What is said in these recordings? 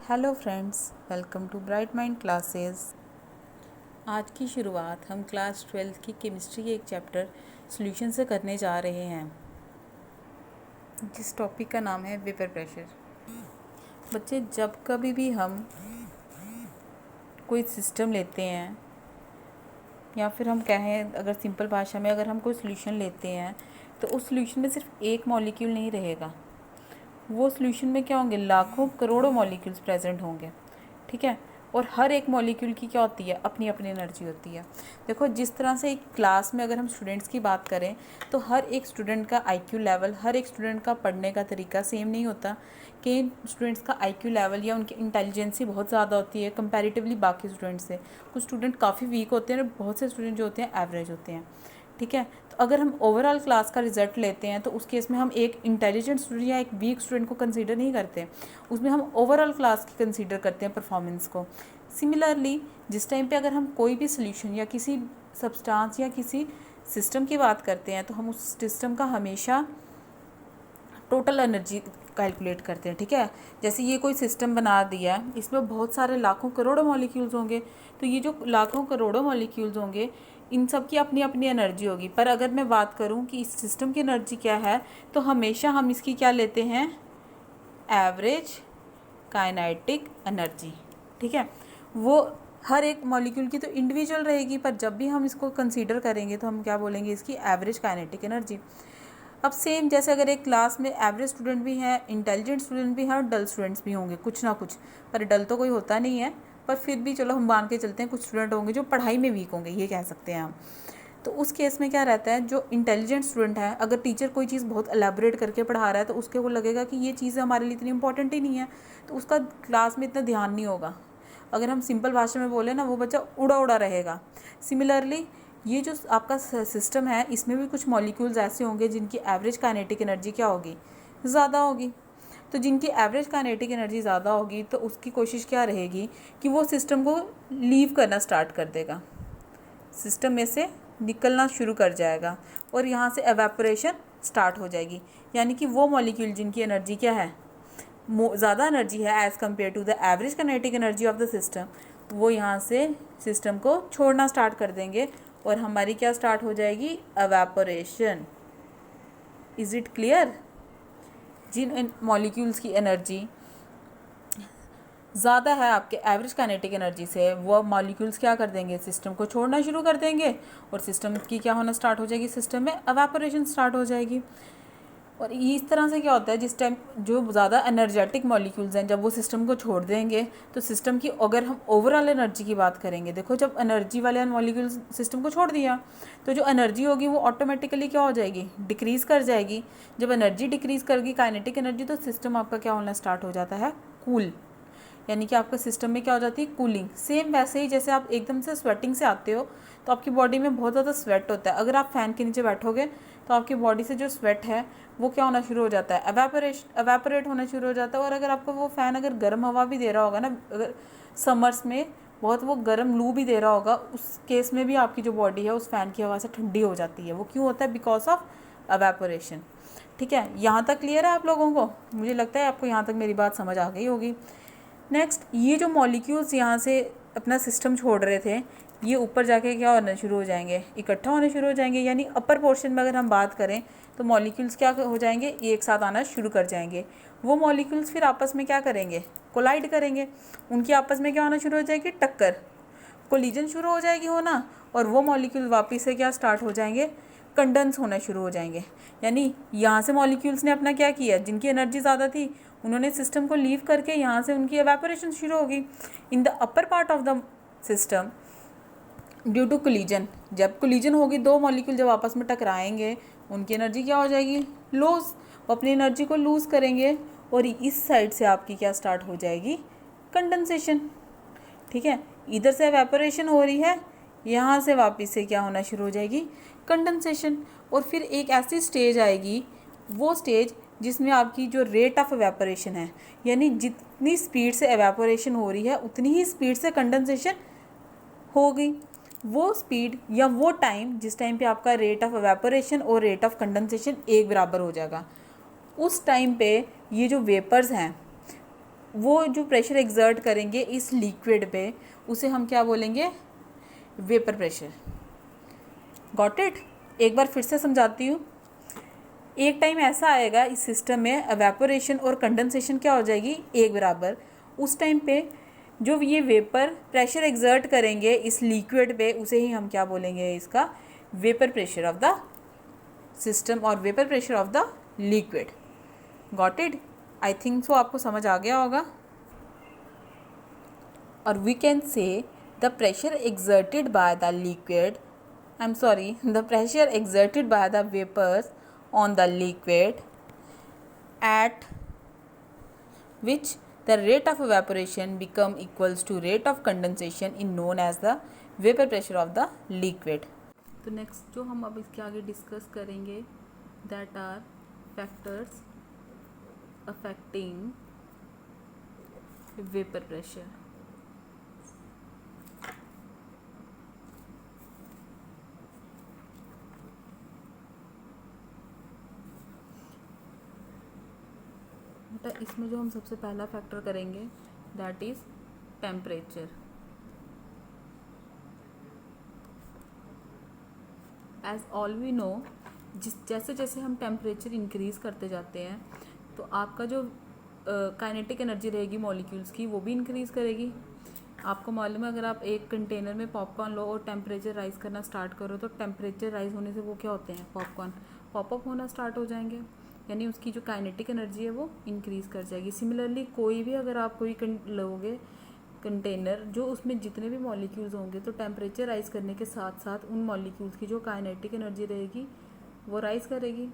Hello friends, welcome to Bright Mind classes. आज की शुरुआत हम क्लास 12 की केमिस्ट्री के एक चैप्टर सॉल्यूशन से करने जा रहे हैं, जिस टॉपिक का नाम है वेपर प्रेशर। बच्चे, जब कभी भी हम कोई सिस्टम लेते हैं या फिर हम कहें अगर सिंपल भाषा में अगर हम कोई सॉल्यूशन लेते हैं तो उस सॉल्यूशन में सिर्फ एक मॉलिक्यूल नहीं रहेगा। वो सॉल्यूशन में क्या होंगे, लाखों करोड़ों मॉलिक्यूल्स प्रेजेंट होंगे। ठीक है। और हर एक मॉलिक्यूल की क्या होती है, अपनी अपनी एनर्जी होती है। देखो, जिस तरह से एक क्लास में अगर हम स्टूडेंट्स की बात करें तो हर एक स्टूडेंट का आईक्यू लेवल, हर एक स्टूडेंट का पढ़ने का तरीका सेम नहीं होता। कि स्टूडेंट्स का आईक्यू लेवल या उनकी इंटेलिजेंसी बहुत ज़्यादा होती है कंपैरेटिवली बाकी स्टूडेंट्स से। कुछ स्टूडेंट काफ़ी वीक होते हैं और बहुत से स्टूडेंट जो होते हैं एवरेज होते हैं। ठीक है। तो अगर हम ओवरऑल क्लास का रिजल्ट लेते हैं तो उस केस में हम एक इंटेलिजेंट स्टूडेंट या एक वीक स्टूडेंट को कंसीडर नहीं करते, उसमें हम ओवरऑल क्लास की कंसीडर करते हैं परफॉर्मेंस को। सिमिलरली, जिस टाइम पे अगर हम कोई भी सोल्यूशन या किसी सब्सटेंस या किसी सिस्टम की बात करते हैं तो हम उस सिस्टम का हमेशा टोटल एनर्जी कैलकुलेट करते हैं। ठीक है। जैसे ये कोई सिस्टम बना दिया है, इसमें बहुत सारे लाखों करोड़ों मॉलिक्यूल्स होंगे, तो ये जो लाखों करोड़ों मॉलिक्यूल्स होंगे इन सब की अपनी अपनी एनर्जी होगी। पर अगर मैं बात करूं कि इस सिस्टम की एनर्जी क्या है, तो हमेशा हम इसकी क्या लेते हैं, एवरेज काइनेटिक एनर्जी। ठीक है। वो हर एक मॉलिक्यूल की तो इंडिविजुअल रहेगी, पर जब भी हम इसको कंसीडर करेंगे तो हम क्या बोलेंगे, इसकी एवरेज काइनेटिक एनर्जी। अब सेम जैसे अगर एक क्लास में एवरेज स्टूडेंट भी हैं, इंटेलिजेंट स्टूडेंट भी हैं और डल स्टूडेंट्स भी होंगे, कुछ ना कुछ। पर डल तो कोई होता नहीं है, पर फिर भी चलो हम मान के चलते हैं कुछ स्टूडेंट होंगे जो पढ़ाई में वीक होंगे, ये कह सकते हैं हम। तो उस केस में क्या रहता है, जो इंटेलिजेंट स्टूडेंट है, अगर टीचर कोई चीज़ बहुत एलेबोरेट करके पढ़ा रहा है तो उसके वो लगेगा कि ये चीज़ हमारे लिए इतनी इंपॉर्टेंट ही नहीं है, तो उसका क्लास में इतना ध्यान नहीं होगा। अगर हम सिंपल भाषा में बोले ना, वो बच्चा उड़ा उड़ा रहेगा। सिमिलरली, ये जो आपका सिस्टम है, इसमें भी कुछ मॉलिक्यूल्स ऐसे होंगे जिनकी एवरेज काइनेटिक एनर्जी क्या होगी, ज़्यादा होगी। तो जिनकी एवरेज काइनेटिक एनर्जी ज़्यादा होगी तो उसकी कोशिश क्या रहेगी कि वो सिस्टम को लीव करना स्टार्ट कर देगा, सिस्टम में से निकलना शुरू कर जाएगा और यहाँ से एवेपोरेशन स्टार्ट हो जाएगी। यानी कि वो मॉलिक्यूल जिनकी एनर्जी क्या है, ज़्यादा एनर्जी है as compare to the average kinetic energy of the system, वो यहाँ से सिस्टम को छोड़ना स्टार्ट कर देंगे और हमारी क्या स्टार्ट हो जाएगी, एवेपोरेशन। Is it clear. जिन मॉलिक्यूल्स की एनर्जी ज़्यादा है आपके एवरेज काइनेटिक एनर्जी से, वो मॉलिक्यूल्स क्या कर देंगे, सिस्टम को छोड़ना शुरू कर देंगे और सिस्टम की क्या होना स्टार्ट हो जाएगी, सिस्टम में एवेपोरेशन स्टार्ट हो जाएगी। और इस तरह से क्या होता है, जिस टाइम जो ज़्यादा एनर्जेटिक मॉलिक्यूल्स हैं जब वो सिस्टम को छोड़ देंगे तो सिस्टम की, अगर हम ओवरऑल एनर्जी की बात करेंगे, देखो जब एनर्जी वाले मॉलिक्यूल्स सिस्टम को छोड़ दिया तो जो एनर्जी होगी वो ऑटोमेटिकली क्या हो जाएगी, डिक्रीज़ कर जाएगी। जब एनर्जी डिक्रीज़ करगी, काइनेटिक एनर्जी, तो सिस्टम आपका क्या होना स्टार्ट हो जाता है, कूल। यानी कि आपका सिस्टम में क्या हो जाती है, कूलिंग। सेम वैसे ही जैसे आप एकदम से स्वेटिंग से आते हो तो आपकी बॉडी में बहुत ज़्यादा स्वेट होता है, अगर आप फ़ैन के नीचे बैठोगे तो आपकी बॉडी से जो स्वेट है वो क्या होना शुरू हो जाता है, एवेपोरेट होना शुरू हो जाता है। और अगर आपको वो फ़ैन अगर गर्म हवा भी दे रहा होगा ना, अगर समर्स में बहुत वो गर्म लू भी दे रहा होगा, उस केस में भी आपकी जो बॉडी है उस फ़ैन की हवा से ठंडी हो जाती है। वो क्यों होता है, बिकॉज ऑफ एवेपोरेशन। ठीक है। यहाँ तक क्लियर है आप लोगों को, मुझे लगता है आपको यहाँ तक मेरी बात समझ आ गई होगी। नेक्स्ट, ये जो मॉलिक्यूल्स यहाँ से अपना सिस्टम छोड़ रहे थे, ये ऊपर जाके क्या होना शुरू हो जाएंगे, इकट्ठा होने शुरू हो जाएंगे। यानी अपर पोर्शन में अगर हम बात करें तो मॉलिक्यूल्स क्या हो जाएंगे, एक साथ आना शुरू कर जाएंगे। वो मॉलिक्यूल्स फिर आपस में क्या करेंगे, कोलाइड करेंगे। उनकी आपस में क्या होना शुरू हो जाएगी, टक्कर, कोलिजन शुरू हो जाएगी होना। और वो मॉलिक्यूल वापस से क्या स्टार्ट हो जाएंगे, कंडेंस होना शुरू हो जाएंगे। यानी यहाँ से मॉलिक्यूल्स ने अपना क्या किया, जिनकी एनर्जी ज़्यादा थी उन्होंने सिस्टम को लीव करके यहाँ से उनकी एवेपोरेशन शुरू होगी in the upper part of the system due to collision. जब कोलिजन होगी, दो मॉलिक्यूल जब आपस में टकराएंगे, उनकी एनर्जी क्या हो जाएगी, लूज, वो अपनी एनर्जी को लूज़ करेंगे और इस साइड से आपकी क्या स्टार्ट हो जाएगी, कंडेंसेशन। ठीक है। इधर से एवेपोरेशन हो रही है, यहाँ से वापस से क्या होना शुरू हो जाएगी, कंडेंसेशन। और फिर एक ऐसी स्टेज आएगी, वो स्टेज जिसमें आपकी जो रेट ऑफ एवेपोरेशन है, यानी जितनी स्पीड से एवेपोरेशन हो रही है उतनी ही स्पीड से कंडेंसेशन होगी। वो स्पीड या वो टाइम जिस टाइम पे आपका रेट ऑफ एवेपोरेशन और रेट ऑफ कंडेंसेशन एक बराबर हो जाएगा, उस टाइम पे ये जो वेपर्स हैं वो जो प्रेशर एग्जर्ट करेंगे इस लिक्विड पे उसे हम क्या बोलेंगे, वेपर प्रेशर। Got it. एक बार फिर से समझाती हूँ। एक टाइम ऐसा आएगा इस सिस्टम में एवेपोरेशन और कंडेंसेशन क्या हो जाएगी, एक बराबर। उस टाइम पे जो ये वेपर प्रेशर एग्जर्ट करेंगे इस लिक्विड पे उसे ही हम क्या बोलेंगे, इसका vapour pressure of the system और vapour pressure of the liquid. Got it. I think so आपको समझ आ गया होगा। और we can say the pressure exerted by the liquid, the pressure exerted by the vapors on the liquid at which the rate of evaporation become equals to rate of condensation is known as the vapor pressure of the liquid। तो next जो हम अब इसके आगे discuss करेंगे that are factors affecting vapour pressure. इसमें जो हम सबसे पहला फैक्टर करेंगे that is temperature. As all we know, जैसे जैसे हम टेम्परेचर इंक्रीज़ करते जाते हैं तो आपका जो काइनेटिक एनर्जी रहेगी मॉलिक्यूल्स की वो भी इंक्रीज़ करेगी। आपको मालूम है अगर आप एक कंटेनर में पॉपकॉर्न लो और टेम्परेचर राइज़ करना स्टार्ट करो तो टेम्परेचर राइज़ होने से वो क्या होते हैं, पॉपकॉर्न पॉपअप होना स्टार्ट हो जाएंगे, यानी उसकी जो काइनेटिक एनर्जी है वो इंक्रीज़ कर जाएगी। सिमिलरली कोई भी अगर आप कोई लोगे कंटेनर जो उसमें जितने भी मॉलिक्यूल्स होंगे तो टेम्परेचर राइज करने के साथ साथ उन मॉलिक्यूल्स की जो काइनेटिक एनर्जी रहेगी वो राइज़ करेगी।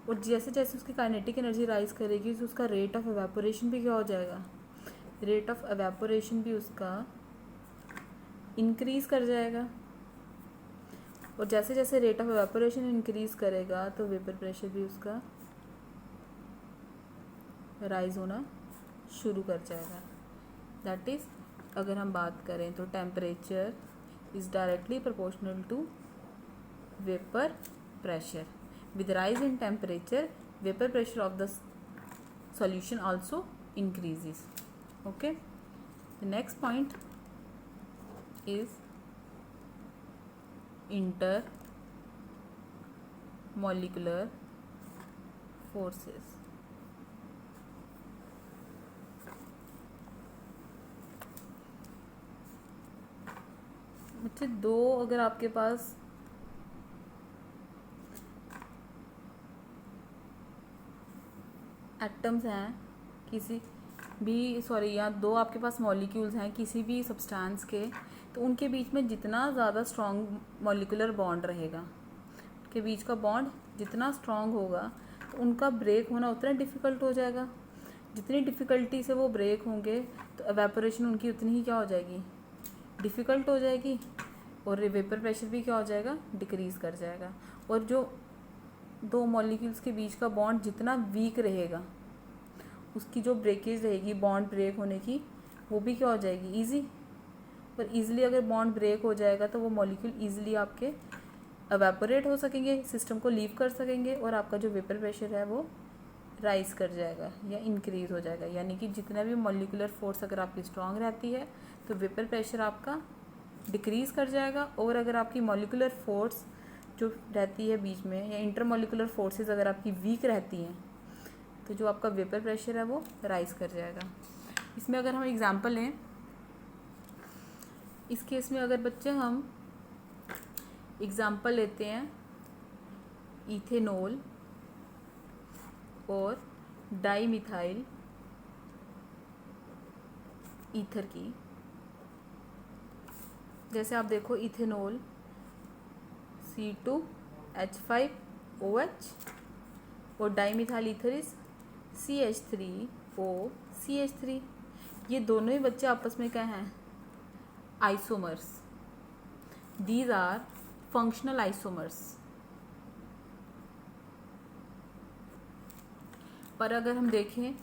और जैसे जैसे उसकी काइनेटिक एनर्जी राइज़ करेगी तो उसका रेट ऑफ एवेपोरेशन भी क्या हो जाएगा, रेट ऑफ एवेपोरेशन भी उसका इंक्रीज़ कर जाएगा। और जैसे जैसे रेट ऑफ एवेपोरेशन इंक्रीज़ करेगा तो वेपर प्रेशर भी उसका राइज होना शुरू कर जाएगा। दैट इज़ अगर हम बात करें तो temperature is directly proportional to vapour pressure. With rise in temperature vapour pressure of the solution also increases। okay, the next point is intermolecular forces। बच्चे दो अगर आपके पास एटम्स हैं किसी भी या दो आपके पास मॉलिक्यूल्स हैं किसी भी सब्सटेंस के, तो उनके बीच में जितना ज़्यादा स्ट्रॉन्ग मॉलिक्यूलर बॉन्ड रहेगा, के बीच का बॉन्ड जितना स्ट्रॉन्ग होगा तो उनका ब्रेक होना उतना डिफ़िकल्ट हो जाएगा। जितनी डिफ़िकल्टी से वो ब्रेक होंगे तो एवेपोरेशन उनकी उतनी ही क्या हो जाएगी, डिफ़िकल्ट हो जाएगी। और वेपर प्रेशर भी क्या हो जाएगा, डिक्रीज़ कर जाएगा। और जो दो मॉलिक्यूल्स के बीच का बॉन्ड जितना वीक रहेगा उसकी जो ब्रेकेज रहेगी बॉन्ड ब्रेक होने की वो भी क्या हो जाएगी, ईजी। पर ईज़िली अगर बॉन्ड ब्रेक हो जाएगा तो वो मॉलिक्यूल ईज़िली आपके एवेपोरेट हो सकेंगे, सिस्टम को लीव कर सकेंगे और आपका जो वेपर प्रेशर है वो राइज़ कर जाएगा या इंक्रीज़ हो जाएगा। यानी कि जितना भी मॉलिक्यूलर फोर्स अगर आपकी स्ट्रांग रहती है तो वेपर प्रेशर आपका डिक्रीज़ कर जाएगा। और अगर आपकी मॉलिक्यूलर फोर्स जो रहती है बीच में या इंटरमॉलिक्यूलर फोर्सेस अगर आपकी वीक रहती हैं तो जो आपका वेपर प्रेशर है वो राइज़ कर जाएगा। इसमें अगर हम एग्जांपल लें, इस केस में अगर बच्चे हम एग्जांपल लेते हैं इथेनॉल और डाईमिथाइल ईथर की, जैसे आप देखो इथेनॉल C2H5OH और डाईमिथाइल ईथर इज CH3OCH3। ये दोनों ही बच्चे आपस में क्या हैं, isomers. These are functional isomers. पर अगर हम देखें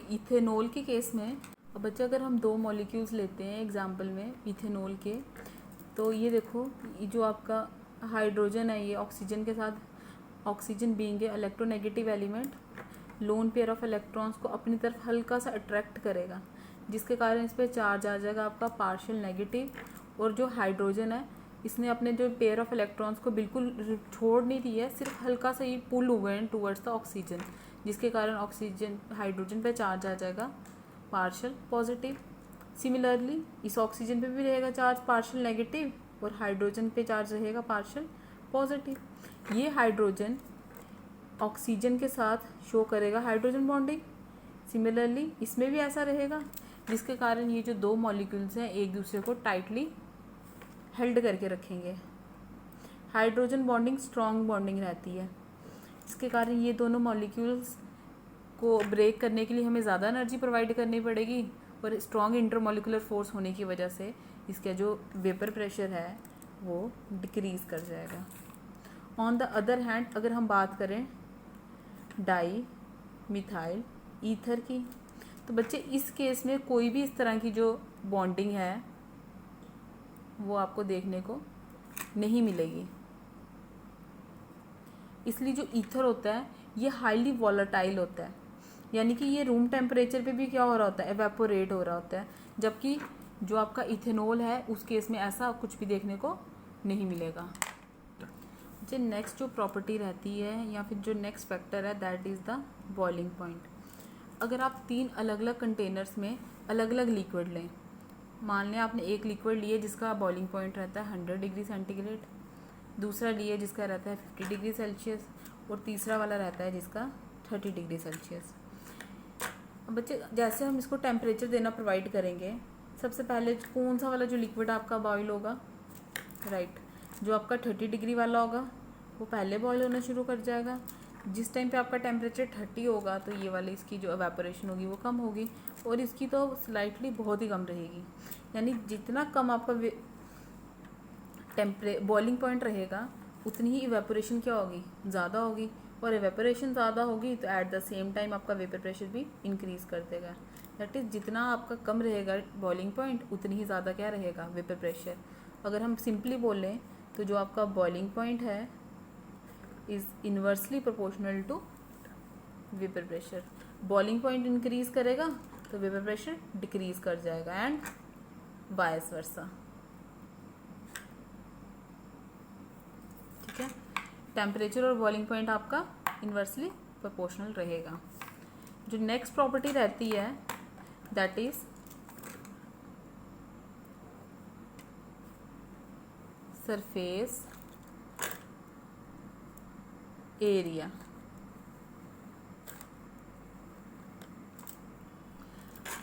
इथेनॉल के केस में, अब बच्चे अगर हम दो मॉलिक्यूल्स लेते हैं एग्जाम्पल में इथेनॉल के, तो ये देखो ये जो आपका हाइड्रोजन है ये ऑक्सीजन के साथ, oxygen being a electronegative element, lone pair of electrons को अपनी तरफ हल्का सा अट्रैक्ट करेगा, जिसके कारण इस पर चार्ज आ जाएगा आपका पार्शियल नेगेटिव। और जो हाइड्रोजन है इसने अपने जो पेयर ऑफ इलेक्ट्रॉन्स को बिल्कुल छोड़ नहीं दिया है, सिर्फ हल्का सा ये पुल हुए हैं टूवर्ड्स द ऑक्सीजन, जिसके कारण ऑक्सीजन हाइड्रोजन पे चार्ज आ जाएगा पार्शियल पॉजिटिव। सिमिलरली इस ऑक्सीजन पे भी रहेगा चार्ज पार्शियल नेगेटिव और हाइड्रोजन पे चार्ज रहेगा पार्शियल पॉजिटिव। ये हाइड्रोजन ऑक्सीजन के साथ शो करेगा हाइड्रोजन बॉन्डिंग। सिमिलरली इसमें भी ऐसा रहेगा, जिसके कारण ये जो दो मॉलिक्यूल्स हैं एक दूसरे को टाइटली हेल्ड करके रखेंगे। हाइड्रोजन बॉन्डिंग स्ट्रॉन्ग बॉन्डिंग रहती है, इसके कारण ये दोनों मॉलिक्यूल्स को ब्रेक करने के लिए हमें ज़्यादा एनर्जी प्रोवाइड करनी पड़ेगी, और स्ट्रॉन्ग इंटरमॉलिकुलर फोर्स होने की वजह से इसका जो वेपर प्रेशर है वो डिक्रीज़ कर जाएगा। ऑन द अदर हैंड अगर हम बात करें डाई मिथाइल ईथर की, तो बच्चे इस केस में कोई भी इस तरह की जो बॉन्डिंग है वो आपको देखने को नहीं मिलेगी। इसलिए जो ईथर होता है ये हाईली वॉलेटाइल होता है, यानी कि ये रूम टेम्परेचर पे भी क्या हो रहा होता है, एवेपोरेट हो रहा होता है, जबकि जो आपका इथेनॉल है उस केस में ऐसा कुछ भी देखने को नहीं मिलेगा। जो नेक्स्ट जो प्रॉपर्टी रहती है या फिर जो नेक्स्ट फैक्टर है that is the boiling point. अगर आप 3 अलग अलग कंटेनर्स में अलग अलग लिक्विड लें, मान लें आपने एक लिक्विड लिए जिसका बॉइलिंग पॉइंट रहता है 100 डिग्री सेंटीग्रेड, दूसरा लिए जिसका रहता है 50 डिग्री सेल्सियस, और तीसरा वाला रहता है जिसका 30 डिग्री सेल्सियस। अब बच्चे जैसे हम इसको टेम्परेचर देना प्रोवाइड करेंगे, सबसे पहले कौन सा वाला जो लिक्विड आपका बॉयल होगा, राइट, जो आपका 30 डिग्री वाला होगा वो पहले बॉयल होना शुरू कर जाएगा। जिस टाइम पे आपका टेम्परेचर 30 होगा तो ये वाली इसकी जो एवेपोरेशन होगी वो कम होगी, और इसकी तो स्लाइटली बहुत ही कम रहेगी। यानी जितना कम आपका बॉइलिंग पॉइंट रहेगा उतनी ही इवेपोरेशन क्या होगी, ज़्यादा होगी, और इवेपोरेशन ज़्यादा होगी तो एट द सेम टाइम आपका वेपर प्रेशर भी इंक्रीज़ कर देगा। दैट इज़ जितना आपका कम रहेगा बॉइलिंग पॉइंट उतनी ही ज़्यादा क्या रहेगा वेपर प्रेशर। अगर हम सिंपली बोलें तो जो आपका बॉइलिंग पॉइंट है is inversely proportional to vapour pressure. Boiling point increase करेगा तो वेपर प्रेशर डिक्रीज़ कर जाएगा, एंड वाइस वर्सा। ठीक है, टेम्परेचर और बॉइलिंग पॉइंट आपका इन्वर्सली प्रोपोर्शनल रहेगा। जो नेक्स्ट प्रॉपर्टी रहती है दैट इज सरफेस एरिया।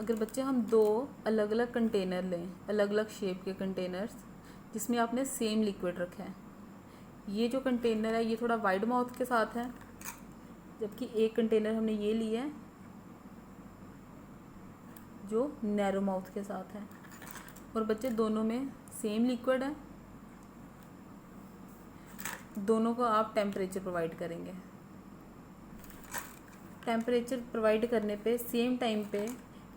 अगर बच्चे हम 2 अलग अलग कंटेनर लें, अलग अलग शेप के कंटेनर्स, जिसमें आपने सेम लिक्विड रखा है, ये जो कंटेनर है ये थोड़ा वाइड माउथ के साथ है, जबकि एक कंटेनर हमने ये लिया है जो नैरो माउथ के साथ है, और बच्चे दोनों में सेम लिक्विड है, दोनों को आप टेम्परेचर प्रोवाइड करेंगे। टेम्परेचर प्रोवाइड करने पे सेम टाइम पे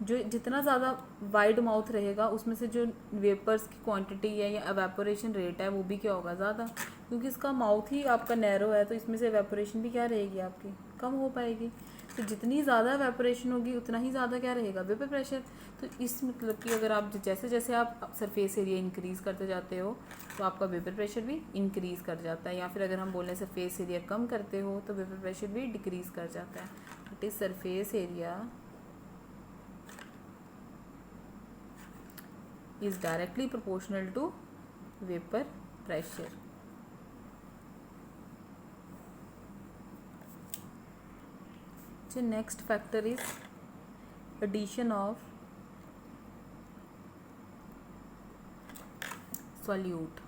जो जितना ज़्यादा वाइड माउथ रहेगा उसमें से जो वेपर्स की क्वांटिटी है या एवेपोरेशन रेट है वो भी क्या होगा, ज़्यादा, क्योंकि इसका माउथ ही आपका नैरो है तो इसमें से एवेपोरेशन भी क्या रहेगी आपकी, कम हो पाएगी। तो जितनी ज़्यादा एवेपोरेशन होगी उतना ही ज़्यादा क्या रहेगा वेपर प्रेशर। तो इस मतलब कि अगर आप जैसे जैसे आप सरफेस एरिया इंक्रीज़ करते जाते हो तो आपका वेपर प्रेशर भी इंक्रीज़ कर जाता है, या फिर अगर हम बोलें सरफेस एरिया कम करते हो तो वेपर प्रेशर भी डिक्रीज़ कर जाता है। It is surface area is directly proportional to vapor pressure. So next factor is addition of solute.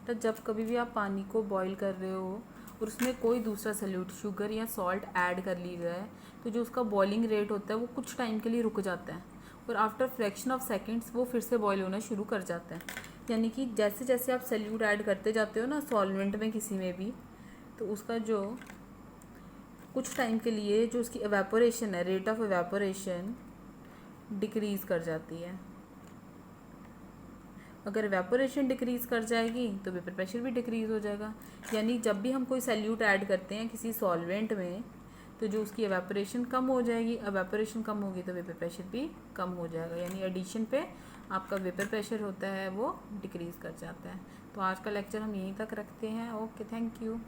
तो जब कभी भी आप पानी को बॉईल कर रहे हो और उसमें कोई दूसरा सल्यूट शुगर या सॉल्ट ऐड कर ली जाए तो जो उसका बॉइलिंग रेट होता है वो कुछ टाइम के लिए रुक जाता है, और आफ्टर फ्रैक्शन ऑफ सेकंड्स वो फिर से बॉईल होना शुरू कर जाता है। यानी कि जैसे जैसे आप सल्यूट ऐड करते जाते हो ना सॉल्वेंट में किसी में भी, तो उसका जो कुछ टाइम के लिए जो उसकी एवेपोरेशन है, रेट ऑफ एवेपोरेशन डिक्रीज़ कर जाती है, अगर एवेपोरेशन डिक्रीज़ कर जाएगी तो वेपर प्रेशर भी डिक्रीज़ हो जाएगा। यानी जब भी हम कोई सैल्यूट ऐड करते हैं किसी सॉल्वेंट में, तो जो उसकी एवेपोरेशन कम हो जाएगी, एवेपोरेशन कम होगी तो वेपर प्रेशर भी कम हो जाएगा। यानी एडिशन पे आपका वेपर प्रेशर होता है वो डिक्रीज़ कर जाता है। तो आज का लेक्चर हम यहीं तक रखते हैं। Okay, thank you.